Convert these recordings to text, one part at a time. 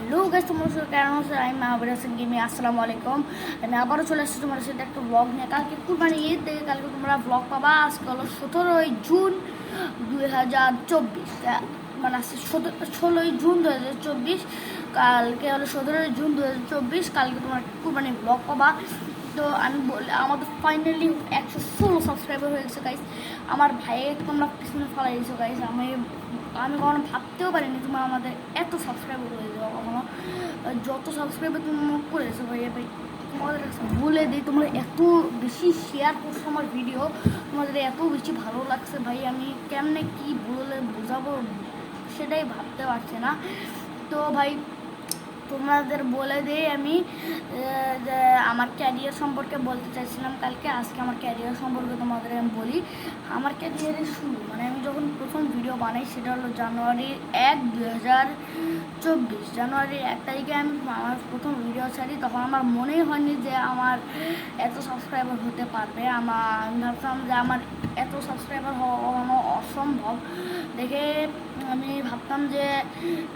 Hello guys, তোমার সাথে কেমন আছো? আমি মাহবুব হাসান গেমি। আসসালামু আলাইকুম। আমি আবারও চলে এসেছি তোমার সাথে একটা ব্লগ নিয়ে। কালকে কুরবানি ঈদ থেকে কালকে তোমরা ব্লগ পাবা। আজকে হলো 17ই জুন 2024, মানে আজকে 16ই জুন 2024। কালকে হলো 17ই জুন 2024। কালকে তোমার কুরবানি ব্লগ পাবা। তো আমি বলি, আমাদের ফাইনালি 116 সাবস্ক্রাইবার হয়ে গেছে গাইস। আমার ভাইকে তোমরা পিছনে ফেলাই দিয়েছো গাইস। আমি কখনো ভাবতেও পারিনি তোমরা আমাদের এত সাবস্ক্রাইবার হয়ে যাবো কখনো। যত সাবস্ক্রাইবার তুমি করেছো ভাইয়া ভাই, তোমাদের কাছে বলে দিই, তোমরা এত বেশি শেয়ার করছো আমার ভিডিও, তোমাদের এত বেশি ভালো লাগছে ভাই। আমি কেমনে কি বলে বোঝাবো সেটাই ভাবতে পারছি না। তো ভাই তোমাদের বলে দিই আমি যে আমার ক্যারিয়ার সম্পর্কে বলতে চাইছিলাম কালকে। আজকে আমার ক্যারিয়ার সম্পর্কে তোমাদের আমি বলি। আমার ক্যারিয়ারের শুরু, মানে আমি যখন প্রথম ভিডিও বানাই সেটা হলো জানুয়ারি 1, 2024। জানুয়ারির 1 তারিখে আমি আমার প্রথম ভিডিও ছাড়ি। তখন আমার মনেই হয়নি যে আমার এত সাবস্ক্রাইবার হতে পারবে। আমি ভাবতাম যে আমার এত সাবস্ক্রাইবার হওয়ানো অসম্ভব দেখে। আমি ভাবতাম যে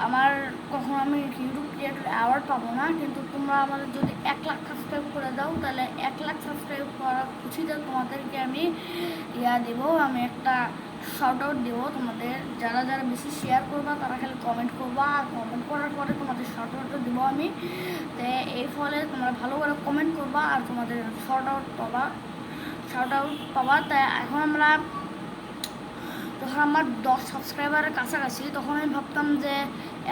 আমার কখন আমি ইউটিউব ক্রিয়েটর অ্যাওয়ার্ড পাবো না, কিন্তু তোমরা আমাদের যদি 1 লাখ সাবস্ক্রাইব করে দাও তাহলে 1 লাখ সাবস্ক্রাইব করার খুশিতে তোমাদেরকে আমি দেবো। আমি একটা শর্ট আউট দেবো তোমাদের। যারা যারা বেশি শেয়ার করবা তারা খালি কমেন্ট করবা, আর কমেন্ট করার পরে তোমাদের শর্ট আউটটা দেবো আমি। তো এই ফলে তোমরা ভালো করে কমেন্ট করবা আর তোমাদের শর্ট আউট পাবা। তাই এখন আমরা যখন আমার 10 সাবস্ক্রাইবারের কাছাকাছি, তখন আমি ভাবতাম যে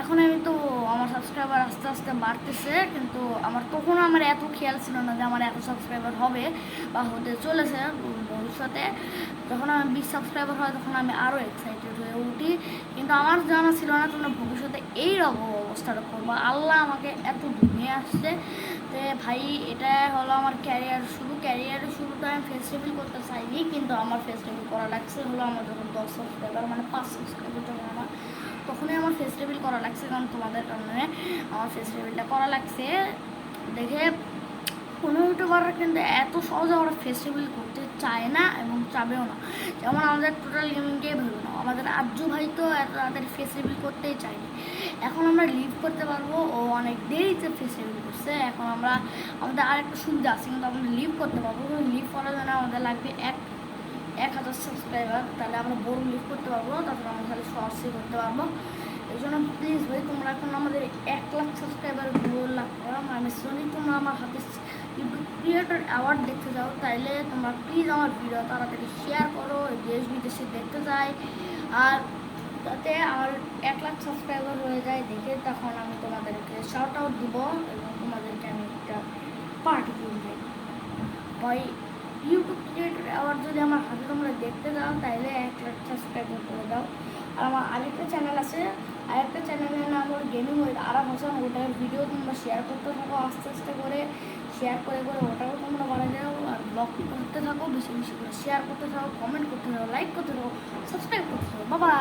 এখন আমি তো আমার সাবস্ক্রাইবার আস্তে আস্তে বাড়তেছে, কিন্তু তখনও আমার এত খেয়াল ছিল না যে আমার এত সাবস্ক্রাইবার হবে বা হতে চলেছে ভবিষ্যতে। যখন আমার 20 সাবস্ক্রাইবার হয় তখন আমি আরও এক্সাইটেড হয়ে উঠি, কিন্তু আমার জানা ছিল না তোমরা ভবিষ্যতে এইরকম অবস্থাটা করবো। আল্লাহ আমাকে এত নিয়ে আসছে। তো ভাই এটা হলো আমার ক্যারিয়ারের শুরুটা আমি ফেস রিভিল করতে চাইনি, কিন্তু আমার ফেস রিভিল করা লাগছে হলো আমার যখন 10 সাবস্ক্রাইবার, মানে 5 সাবস্ক্রাইবার যখন আমার, তখনই আমার ফেস রিভিল করা লাগছে। কারণ তোমাদের কারণে আমার ফেস রিভিলটা করা লাগছে দেখে। কোনো ইউটিউবাররা কিন্তু এত সহজে ওরা ফেস রিভিল করতে চায় না এবং চাবেও না। যেমন আমাদের টোটাল গেমিংকেই ভেবে নাও, আমাদের আজ্জু ভাই তো এত তাড়াতাড়ি ফেস রিভিল করতেই চায়নি। এখন আমরা লিভ করতে পারবো, ও অনেক দেরিতে ফেস রিভিল করছে। এখন আমাদের আরেকটা সুবিধা আছে, কিন্তু আমরা লিভ করতে পারবো। লিভ করার জন্য আমাদের লাগবে 1000 সাবস্ক্রাইবার, তাহলে আমরা বড় লিভ করতে পারবো। তারপর আমরা তাহলে শর্টসই করতে পারবো। এই জন্য প্লিজ ভাই তোমরা এখন আমাদের 1 লাখ সাবস্ক্রাইবার গোল লাভ করো। আমি যদি তোমরা আমার হাতে ইউটিউব ক্রিয়েটর অ্যাওয়ার্ড দেখতে যাও তাইলে তোমরা প্লিজ আমার ভিডিও তাড়াতাড়ি শেয়ার করো, দেশ বিদেশে দেখতে যাই। আর যাতে আমার 1 লাখ সাবস্ক্রাইবার হয়ে যায় দেখে, তখন আমি তোমাদেরকে শাউট আউট দিব এবং তোমাদেরকে আমি একটা পার্টি দিয়ে দেব ভাই। ইউটিউব ক্রিয়েটর অ্যাওয়ার্ড যদি আমার হাতে তোমরা দেখতে যাও তাহলে 1 লাখ সাবস্ক্রাইবার করে দাও। আর আমার আরেকটা চ্যানেল আছে, আরেকটা চ্যানেলের নাম হলো গেমিং উইথ আরাম হোসেন। ওটার ভিডিও তোমরা শেয়ার করতে থাকো, আস্তে আস্তে করে শেয়ার করে ওটাও তোমরা বাড়ায় যাও। আর ব্লগ করতে থাকো, বেশি বেশি করে শেয়ার করতে থাকো, কমেন্ট করতে থাকো, লাইক করতে থাকো, সাবস্ক্রাইব করতে থাকো। বাবা।